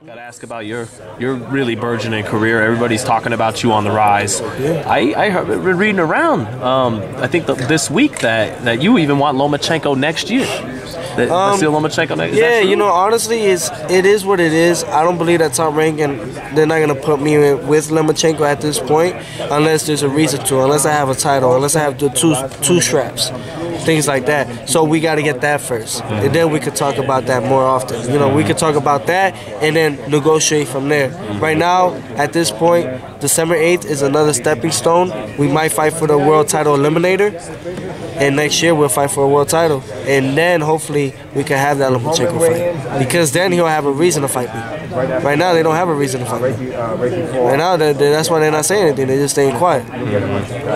Got to ask about your really burgeoning career. Everybody's talking about you on the rise. Yeah. I heard reading around. I think this week that you even want Lomachenko next year. Still Lomachenko next year. Yeah, you know, honestly, it is what it is. I don't believe that top rank, and they're not gonna put me in with Lomachenko at this point unless there's a reason to, unless I have a title, unless I have the two straps, things like that. So we got to get that first, and then we could talk about that more often. You know, we could talk about that and then negotiate from there. Right now, at this point, December 8th is another stepping stone. We might fight for the world title eliminator, and next year we'll fight for a world title, and then hopefully we can have that Lomachenko fight, because then he'll have a reason to fight me. Right now they don't have a reason to fight me. Right now that's why they're not saying anything. They're just staying quiet.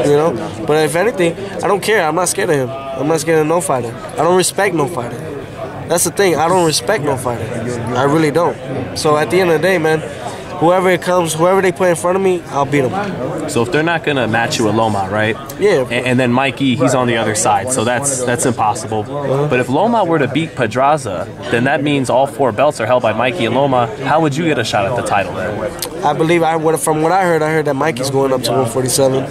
You know. But if anything, I don't care. I'm not scared of him. I'm not scared of no fighter. I don't respect no fighter. That's the thing. I don't respect no fighter. I really don't. So at the end of the day, man, whoever it comes, whoever they put in front of me, I'll beat them. So if they're not gonna match you with Loma, right? Yeah. And then Mikey, he's on the other side, so that's impossible. But if Loma were to beat Pedraza, then that means all 4 belts are held by Mikey and Loma. How would you get a shot at the title then? I believe from what I heard that Mikey's going up to 147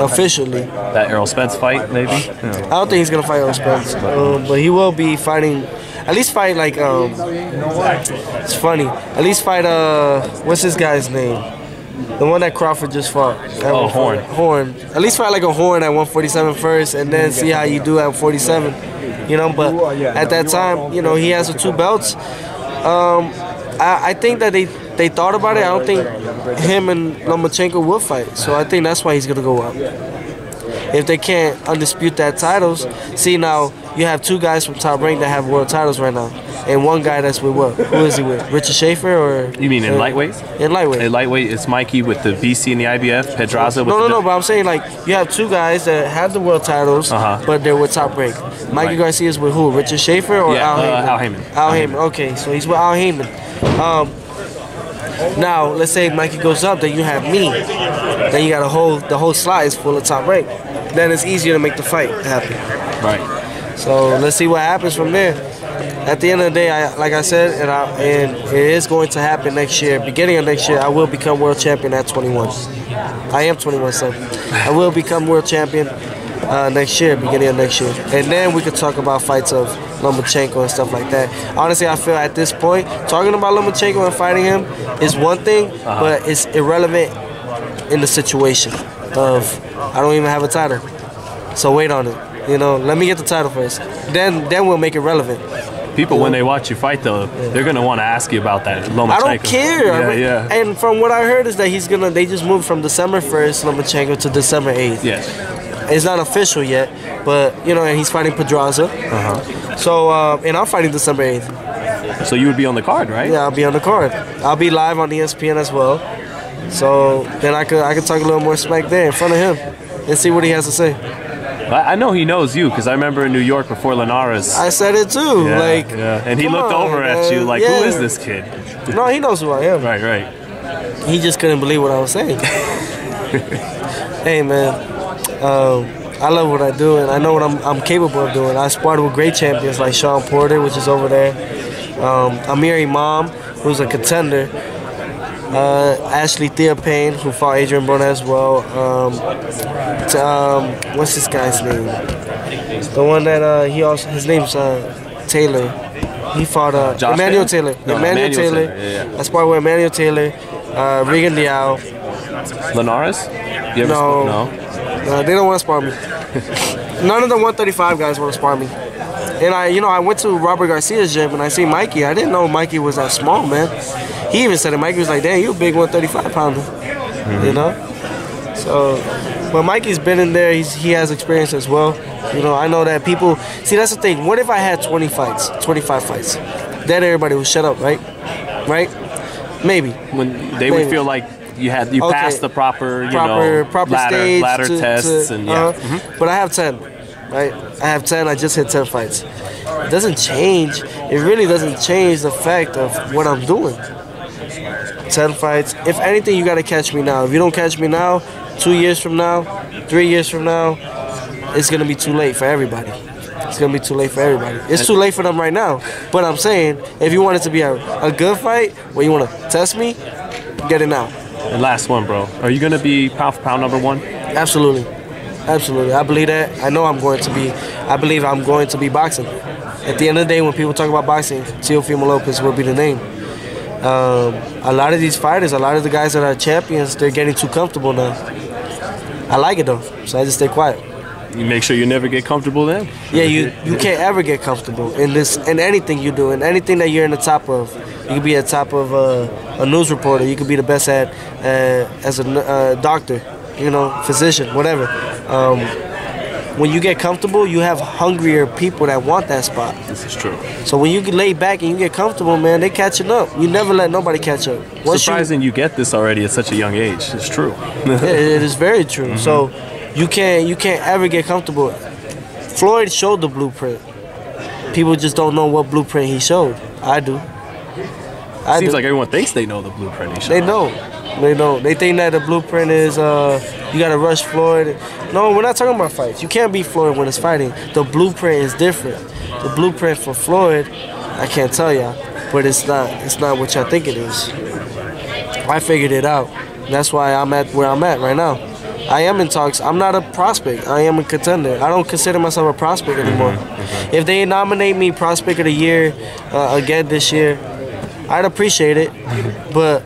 officially. That Errol Spence fight, maybe? I don't think he's gonna fight Errol Spence, but he will be fighting. At least fight like it's funny. At least fight what's this guy's name? The one that Crawford just fought. Oh, Horn. Horn. At least fight like a Horn at 147 first, and then see how you do at 47. You know, but at that time, you know, he has the 2 belts. I think that they thought about it. I don't think him and Lomachenko will fight. So I think that's why he's gonna go up. If they can't undispute that titles, see now you have 2 guys from Top Rank that have world titles right now, and 1 guy that's with what? Who is he with? Richard Schaefer or? You mean in lightweight? In lightweight. In lightweight, it's Mikey with the BC and the IBF, Pedraza with No, but I'm saying like you have 2 guys that have the world titles, but they're with Top Rank. Mikey Garcia'S with who? Richard Schaefer or Al Heyman? Al Heyman. Al Heyman. Okay, so he's with Al Heyman. Now let's say Mikey goes up, then you have me. Then you got the whole slot is full of Top Rank. Then it's easier to make the fight happen. Right. So let's see what happens from there. At the end of the day, like I said, and it is going to happen next year. Beginning of next year, I will become world champion at 21. I am 21, so I will become world champion next year, beginning of next year. And then we could talk about fights of Lomachenko and stuff like that. Honestly, I feel at this point, talking about Lomachenko and fighting him is one thing, but it's irrelevant in the situation of I don't even have a title. So wait on it. You know, let me get the title first. Then we'll make it relevant. People, when they watch you fight, though, they're gonna want to ask you about that Lomachenko. I don't care. Yeah. And from what I heard is that they just moved from December 1st, Lomachenko, to December 8th. Yes. It's not official yet, but you know, and he's fighting Pedraza. So, and I'm fighting December 8th. So you would be on the card, right? Yeah, I'll be on the card. I'll be live on ESPN as well. So then I could talk a little more smack there in front of him and see what he has to say. I know he knows you because I remember in New York before Linares. I said it too. And he looked over at you like, who is this kid? No, he knows who I am. Right. He just couldn't believe what I was saying. Hey, man. I love what I do, and I know what I'm capable of doing. I sparred with great champions like Sean Porter, which is over there. Amir Imam, who's a contender. Ashley Theophane, who fought Adrian Broner as well. What's this guy's name? The one that his name's Taylor. He fought Emmanuel Taylor. Emmanuel Taylor. Yeah. I sparred with Emmanuel Taylor, Regan Diao. Linares? No, they don't want to spar me. None of the 135 guys want to spar me. And I went to Robert Garcia's gym and I see Mikey. I didn't know Mikey was that small, man. He even said it. Mikey was like, "Damn, you a big 135 pounder," you know. So, but Mikey's been in there. He has experience as well. You know, I know that people see. That's the thing. What if I had 25 fights? Then everybody would shut up, right? Right? Maybe. When they would feel like you passed the proper ladder tests and But I have 10. Right? I have 10. I just hit 10 fights. It doesn't change. It really doesn't change the fact of what I'm doing. 10 fights. If anything, you got to catch me now. If you don't catch me now, 2 years from now, 3 years from now, it's going to be too late for everybody. it's gonna be too late for everybody. It's too late for them right now. But I'm saying, if you want it to be a good fight, where you want to test me, get it now. And last one, bro. Are you gonna be pound for pound #1? Absolutely, absolutely. I believe that. I know I'm going to be. I believe I'm going to be boxing. At the end of the day, when people talk about boxing, Teofimo Lopez will be the name. A lot of these fighters, a lot of the guys that are champions, they're getting too comfortable now. I like it though, so I just stay quiet. You make sure you never get comfortable then? Yeah, you can't ever get comfortable in anything you do, in anything that you're in the top of. You could be at the top of a news reporter. You could be the best at as a doctor, you know, physician, whatever. When you get comfortable, you have hungrier people that want that spot. This is true. So when you lay back and you get comfortable, man, they catching up. You never let nobody catch up. Surprising you get this already at such a young age. It's true. It is very true. So you can't ever get comfortable. Floyd showed the blueprint. People just don't know what blueprint he showed. I do. Seems like everyone thinks they know the blueprint he showed. They don't. They don't. They think that the blueprint is you gotta rush Floyd. No, we're not talking about fights. You can't beat Floyd when it's fighting. The blueprint is different. The blueprint for Floyd, I can't tell y'all, but it's not what y'all think it is. I figured it out. That's why I'm at where I'm at right now. I am in talks. I'm not a prospect. I am a contender. I don't consider myself a prospect anymore. If they nominate me Prospect of the Year again this year, I'd appreciate it, but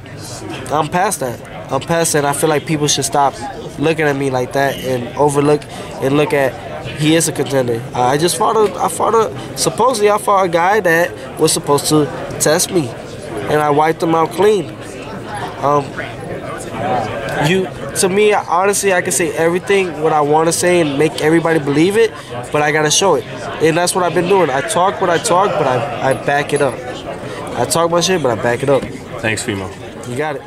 I'm past that. I'm past that. I feel like people should stop looking at me like that and overlook and look at he is a contender. Supposedly I fought a guy that was supposed to test me, and I wiped him out clean. To me, honestly, I can say everything what I want to say and make everybody believe it, but I gotta show it, and that's what I've been doing. I talk what I talk, but I back it up. I talk my shit, but I back it up. Thanks, Fimo. You got it.